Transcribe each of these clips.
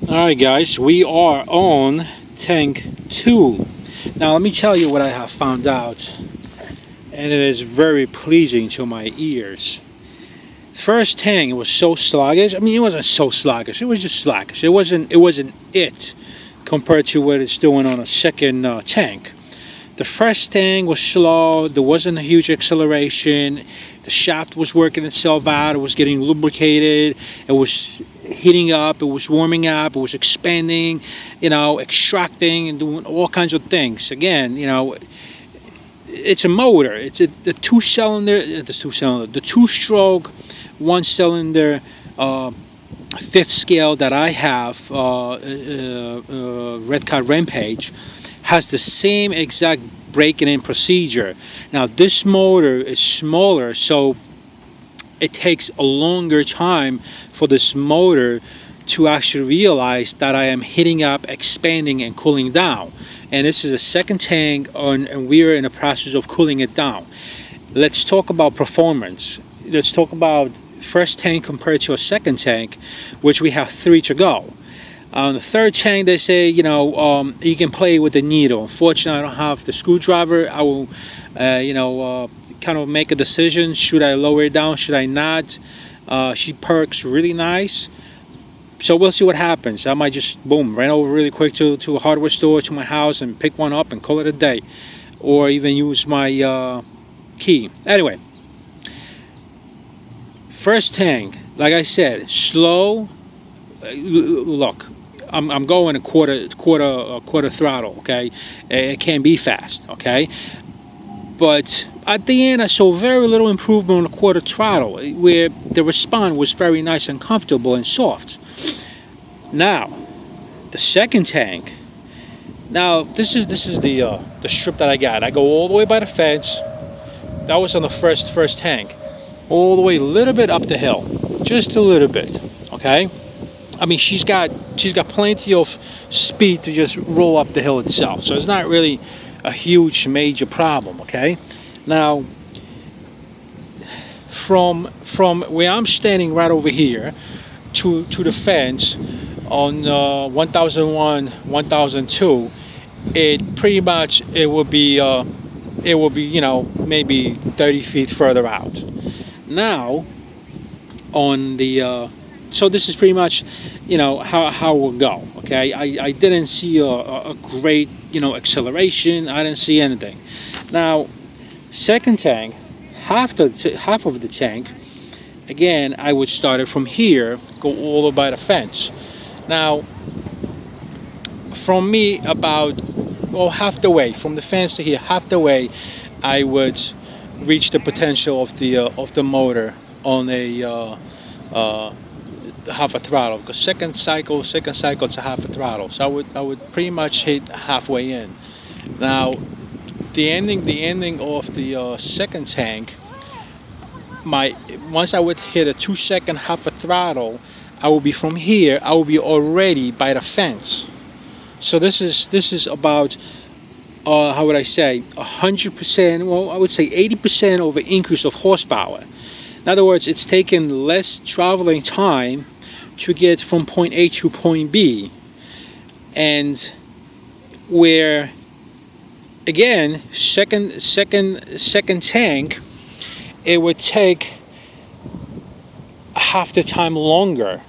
Alright guys, we are on tank 2. Now let me tell you what I have found out, and it is very pleasing to my ears. First tank, it was so sluggish. I mean, it wasn't so sluggish, it was just sluggish. It wasn't it compared to what it's doing on a second tank. The first tank was slow, there wasn't a huge acceleration, the shaft was working itself out, it was getting lubricated, it was heating up, it was warming up, it was expanding, extracting and doing all kinds of things. Again, it's a motor. It's the two-stroke, one-cylinder, fifth scale that I have, Red Car Rampage, has the same exact breaking in procedure. Now this motor is smaller, so it takes a longer time for this motor to actually realize that I am heating up, expanding, and cooling down. And this is a second tank, and we are in the process of cooling it down. Let's talk about performance. Let's talk about first tank compared to a second tank, which we have 3 to go. On the third tank, they say, you can play with the needle. Unfortunately, I don't have the screwdriver. I will, kind of make a decision. Should I lower it down? Should I not? She perks really nice. So we'll see what happens. I might just, boom, run over really quick to a hardware store, to my house, and pick one up and call it a day. Or even use my key. Anyway, first tank, like I said, slow. Look, I'm going a quarter throttle, okay? It can be fast, okay? But at the end, I saw very little improvement on the quarter throttle, where the response was very nice and comfortable and soft. Now, the second tank. Now, this is the strip that I got. I go all the way by the fence. That was on the first tank, all the way a little bit up the hill, just a little bit, okay? I mean, she's got plenty of speed to just roll up the hill itself, so it's not really a huge major problem, okay? Now, from where I'm standing right over here to the fence on 1001, 1002, it pretty much will be maybe 30 feet further out. Now on the so this is pretty much how it will go, okay? I didn't see a great acceleration. I didn't see anything. Now second tank, half of the tank, again, I would start it from here, go all the way by the fence. Now from me, about half the way from the fence to here, half the way, I would reach the potential of the motor on a half a throttle, because second cycle it's a half a throttle, so I would pretty much hit halfway in. Now the ending of the second tank, once I would hit a 2-second half a throttle, I will be from here, I will be already by the fence. So this is about how would I say, 100%, well, I would say 80% of an increase of horsepower. In other words, it's taken less traveling time to get from point A to point B, and where again second tank, it would take half the time longer.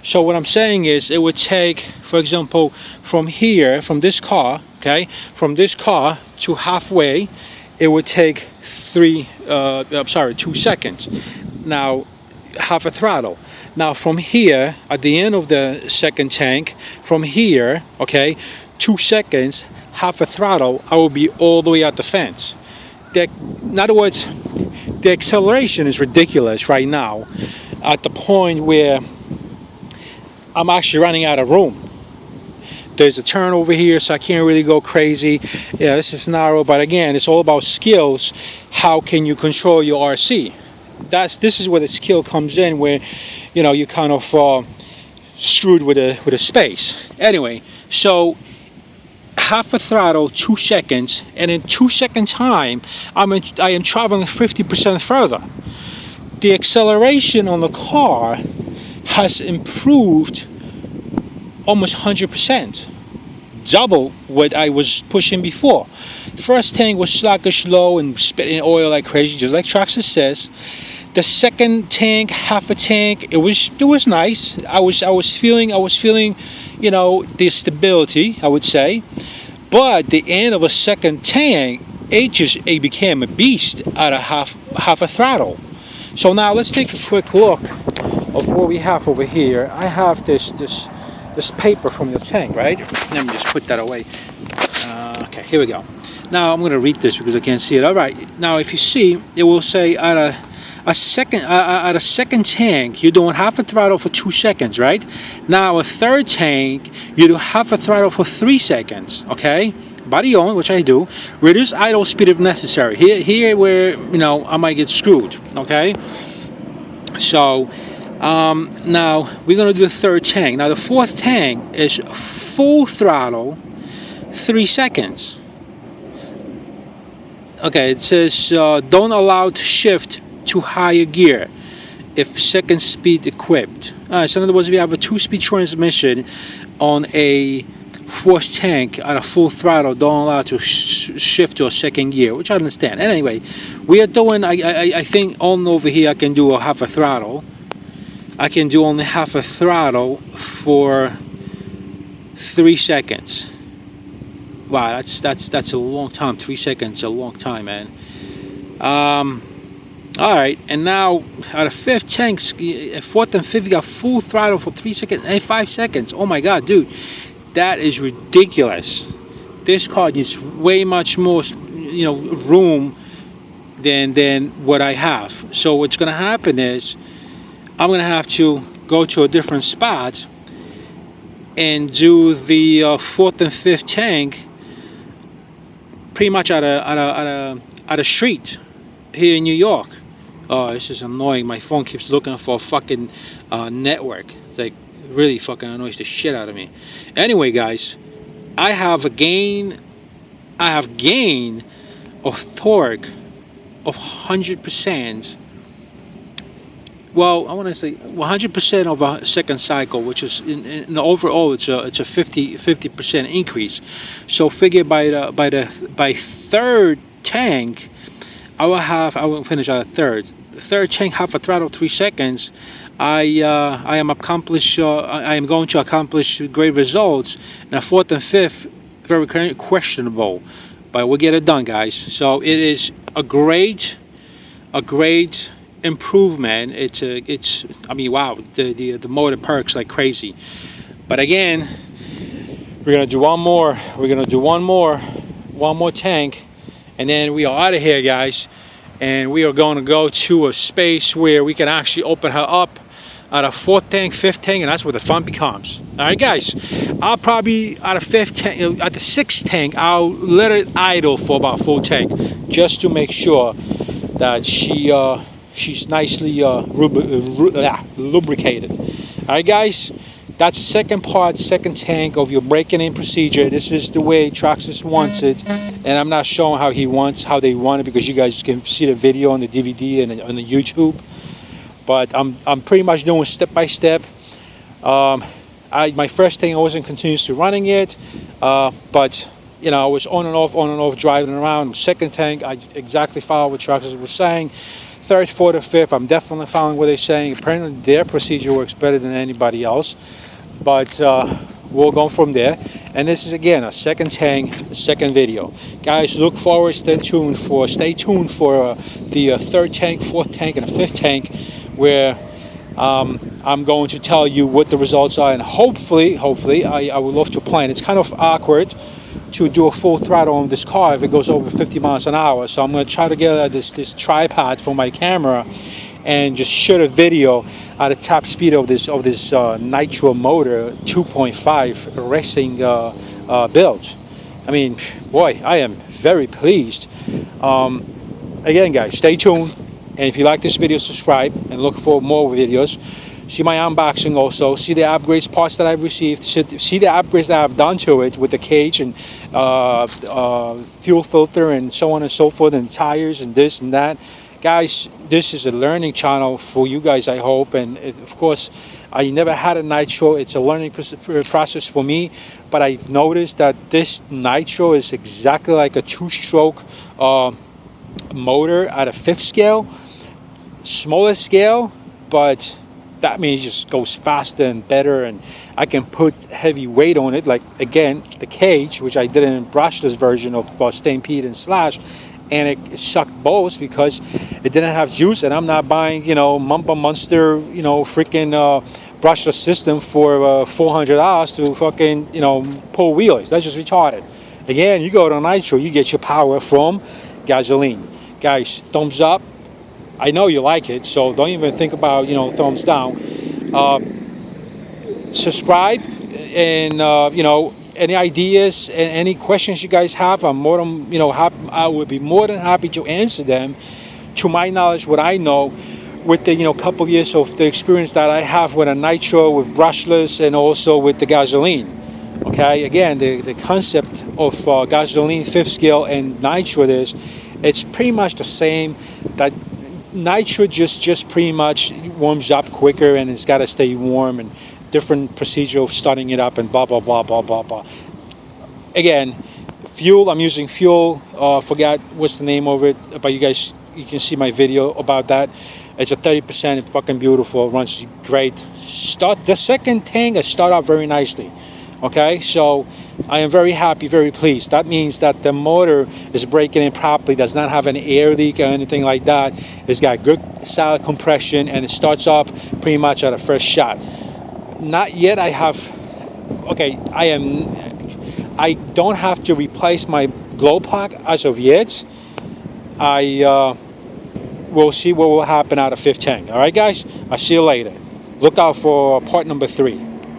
So what I'm saying is, it would take, for example, from here, from this car, okay, from this car to halfway, it would take 2 seconds. Now half a throttle. Now from here, at the end of the second tank, from here, okay, 2 seconds, half a throttle, I will be all the way at the fence. In other words, the acceleration is ridiculous right now, at the point where I'm actually running out of room. There's a turn over here, so I can't really go crazy. Yeah, this is narrow, but again, it's all about skills. How can you control your RC? This is where the skill comes in, where you kind of screwed with a space. Anyway, so half a throttle, 2 seconds, and in 2 second time, I am traveling 50% further. The acceleration on the car has improved almost 100%, double what I was pushing before. First tank was sluggish low and spitting oil like crazy, just like Traxxas says. The second tank, half a tank, it was nice. I was feeling, you know, the stability, I would say. But the end of a second tank, it became a beast at a half a throttle. So now let's take a quick look of what we have over here. I have this paper from your tank, right? Let me just put that away. Okay, here we go. Now I'm going to read this because I can't see it. All right. Now if you see, it will say at a second tank, you're doing half a throttle for 2 seconds, right? Now a third tank, you do half a throttle for 3 seconds. Okay. Body on, which I do. Reduce idle speed if necessary. Here where, you know, I might get screwed. Okay. So now we're going to do the third tank. Now the fourth tank is full throttle, 3 seconds. Okay, it says don't allow to shift to higher gear if second speed equipped. So in other words, we have a 2-speed transmission on a fourth tank at a full throttle. Don't allow to shift to a second gear, which I understand. And anyway, we are doing, I think on over here I can do a half a throttle. I can do only half a throttle for 3 seconds. Wow, that's a long time. 3 seconds, a long time, man. All right, and now out of fifth tanks, fourth and fifth, you got full throttle for 3 seconds and 5 seconds. Oh my God, dude, that is ridiculous. This car needs way much more, you know, room than what I have. So what's gonna happen is I'm gonna have to go to a different spot and do the fourth and fifth tank pretty much at a street here in New York. Oh, this is annoying. My phone keeps looking for a fucking network. It's like really fucking annoys the shit out of me. Anyway, guys, I have gain of torque of 100%. Well, I want to say 100% of a second cycle, which is in overall it's a 50% increase. So figure by third tank, I will finish at a third. The third tank, half a throttle, 3 seconds. I am going to accomplish great results. Now fourth and fifth, very questionable, but we'll get it done, guys. So it is a great improvement. It's I mean, wow, the motor perks like crazy. But again, we're gonna do one more. We're gonna do one more tank, and then we are out of here, guys. And we are going to go to a space where we can actually open her up at a fourth tank, fifth tank, and that's where the fun becomes. All right, guys. I'll probably at a fifth tank, at the sixth tank, I'll let it idle for about full tank, just to make sure that she's nicely lubricated. All right, guys. That's the second part, second tank of your breaking in procedure. This is the way Traxxas wants it, and I'm not showing how they want it, because you guys can see the video on the DVD and on the YouTube. But I'm pretty much doing step by step. My first thing I wasn't continuously running it, but you know, I was on and off driving around. Second tank, I exactly followed what Traxxas was saying. Third, fourth, or fifth, I'm definitely following what they're saying. Apparently their procedure works better than anybody else. But we'll go from there. And this is again a second tank, second video. Guys, look forward, stay tuned for the third tank, fourth tank, and the fifth tank, where I'm going to tell you what the results are, and hopefully I would love to plan. It's kind of awkward to do a full throttle on this car if it goes over 50 miles an hour. So I'm going to try to get this tripod for my camera and just shoot a video at the top speed of this Nitro motor 2.5 racing build. I mean, boy, I am very pleased. Again, guys, stay tuned, and if you like this video, subscribe and look for more videos. See my unboxing also. See the upgrades, parts that I've received. See the upgrades that I've done to it with the cage and fuel filter and so on and so forth, and tires and this and that. Guys, this is a learning channel for you guys, I hope. And of course, I never had a Nitro. It's a learning process for me, but I've noticed that this Nitro is exactly like a 2-stroke motor at a 5th scale, smaller scale, but that means it just goes faster and better, and I can put heavy weight on it. Like again, the cage, which I did in brushless version of Stampede and Slash, and it sucked balls because it didn't have juice, and I'm not buying, you know, Mumpa Monster, you know, freaking brushless system for $400 to fucking, you know, pull wheelies. That's just retarded. Again, you go to Nitro, you get your power from gasoline. Guys, thumbs up. I know you like it, so don't even think about, you know, thumbs down. Subscribe, and you know, any ideas and any questions you guys have, I'm more than, you know, I would be more than happy to answer them. To my knowledge, what I know, with the, you know, couple years of the experience that I have with a Nitro, with brushless, and also with the gasoline. Okay, again, the concept of gasoline 5th scale and Nitro is, it's pretty much the same. That Nitro just pretty much warms up quicker, and it's got to stay warm, and different procedure of starting it up, and blah blah blah blah blah blah. Again, fuel, I'm using fuel, forgot what's the name of it, but you guys, you can see my video about that. It's a 30%, it's fucking beautiful, it runs great. The second tank has started out very nicely. Okay, so I am very happy, very pleased. That means that the motor is breaking in properly, does not have an air leak or anything like that. It's got good solid compression, and it starts up pretty much at a first shot. Not yet I have, okay, I don't have to replace my glow plug as of yet. We'll see what will happen out of 5th tank. All right, guys, I'll see you later. Look out for part number 3.